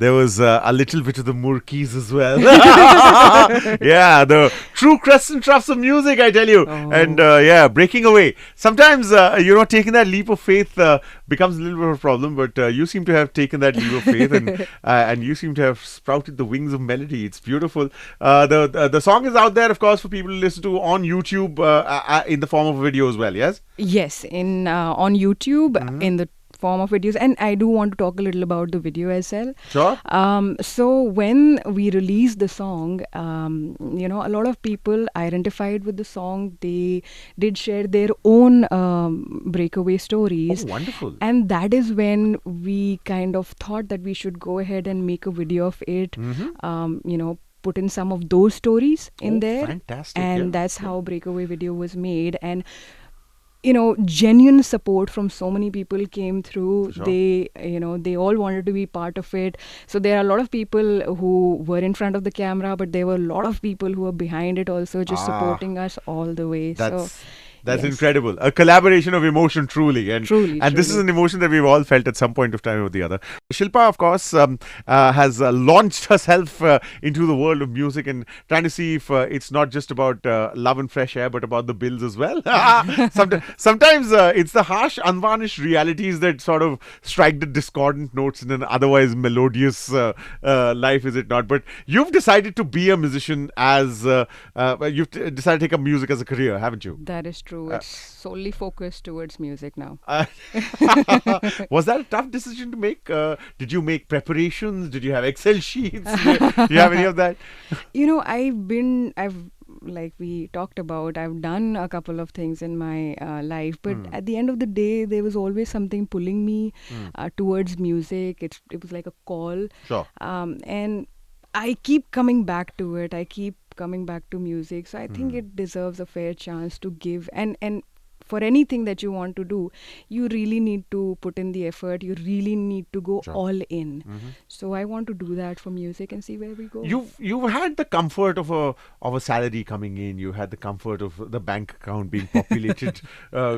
There was a little bit of the Murkies as well. Yeah, the true crests and troughs of music, I tell you. And breaking away. Sometimes, taking that leap of faith becomes a little bit of a problem, but you seem to have taken that leap of faith and you seem to have sprouted the wings of melody. It's beautiful. The song is out there, of course, for people to listen to on YouTube in the form of a video as well, yes? Yes, on YouTube, in the form of videos, and I do want to talk a little about the video as well. Sure. So when we released the song, a lot of people identified with the song. They did share their own breakaway stories. Oh, wonderful. And that is when we kind of thought that we should go ahead and make a video of it. Put in some of those stories in there. Fantastic. And that's how breakaway video was made. And genuine support from so many people came through. Sure. They all wanted to be part of it. So there are a lot of people who were in front of the camera, but there were a lot of people who were behind it also, just supporting us all the way. That's yes. incredible. A collaboration of emotion, truly. And Truly. This is an emotion that we've all felt at some point of time or the other. Shilpa, of course, has launched herself into the world of music and trying to see if it's not just about love and fresh air, but about the bills as well. Sometimes it's the harsh, unvarnished realities that sort of strike the discordant notes in an otherwise melodious life, is it not? But you've decided to be a musician as you've decided to take up music as a career, haven't you? That is true. It's solely focused towards music now. Was that a tough decision to make? Did you make preparations? Did you have Excel sheets? Do you have any of that? Like we talked about, I've done a couple of things in my life, but at the end of the day, there was always something pulling me towards music. It was like a call. Sure. And I keep coming back to it. I keep coming back to music. So I think it deserves a fair chance to give. And for anything that you want to do, you really need to put in the effort. You really need to go all in. So I want to do that for music and see where we go. You've had the comfort of a salary coming in. You had the comfort of the bank account being populated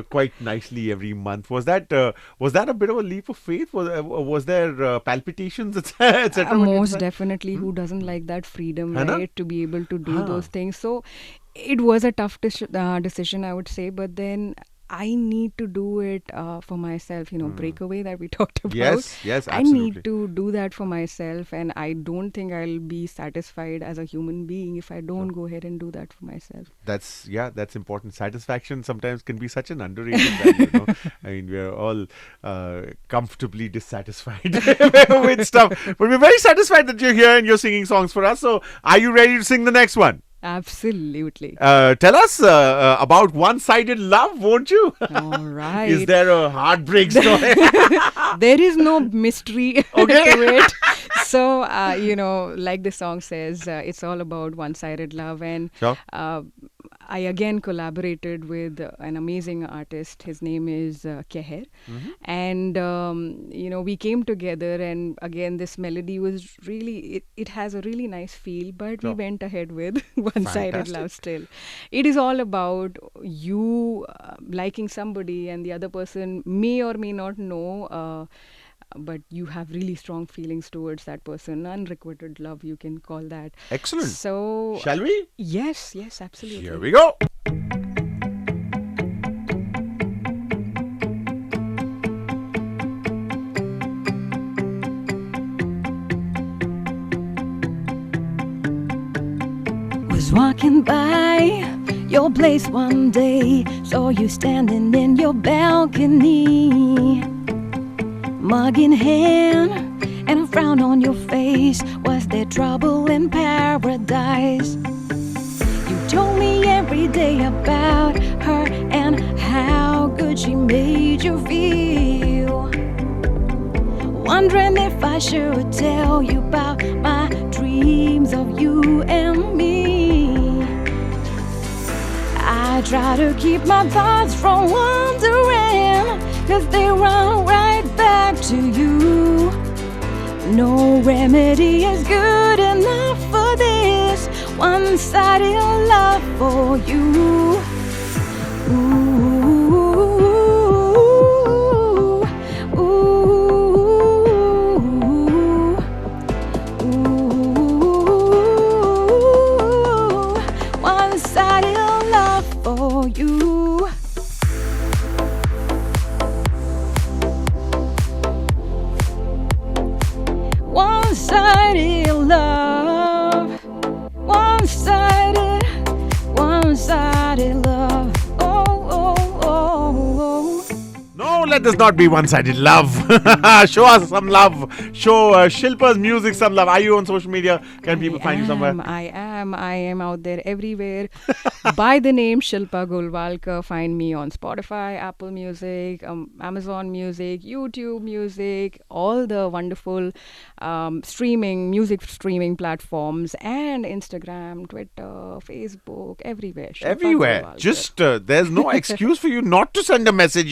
quite nicely every month. Was that a bit of a leap of faith? Was there palpitations, etc.? Most definitely. Who doesn't like that freedom, right? To be able to do those things. So it was a tough decision, I would say, but then I need to do it for myself, breakaway that we talked about. Yes, absolutely. I need to do that for myself, and I don't think I'll be satisfied as a human being if I don't go ahead and do that for myself. That's important. Satisfaction sometimes can be such an underrated value, I mean, we're all comfortably dissatisfied with stuff, but we're very satisfied that you're here and you're singing songs for us. So are you ready to sing the next one? Absolutely. Tell us about one-sided love, won't you? All right. Is there a heartbreak story? There is no mystery to it. So, like the song says, it's all about one-sided love. And Sure. I again collaborated with an amazing artist. His name is Keher. And, we came together, and again, this melody was really, it has a really nice feel, but we went ahead with one-sided love still. It is all about you liking somebody, and the other person may or may not know, but you have really strong feelings towards that person. Unrequited love, you can call that. Excellent. So, shall we? Yes, absolutely. Here we go. Was walking by your place one day, saw you standing in your balcony, mug in hand and a frown on your face. Was there trouble in paradise? You told me every day about her and how good she made you feel. Wondering if I should tell you about my dreams of you and me. I try to keep my thoughts from wandering, 'cause they run right back to you. No remedy is good enough for this one-sided love for you. Ooh, ooh, ooh. let this not be one-sided love. Show us some love. Show Shilpa's music some love. Are you on social media? Can people find you somewhere? I am out there everywhere. By the name Shilpa Golwalkar. Find me on Spotify, Apple Music, Amazon Music, YouTube Music, all the wonderful music streaming platforms, and Instagram, Twitter, Facebook, everywhere. Shilpa Everywhere. Golwalkar. Just there's no excuse for you not to send a message,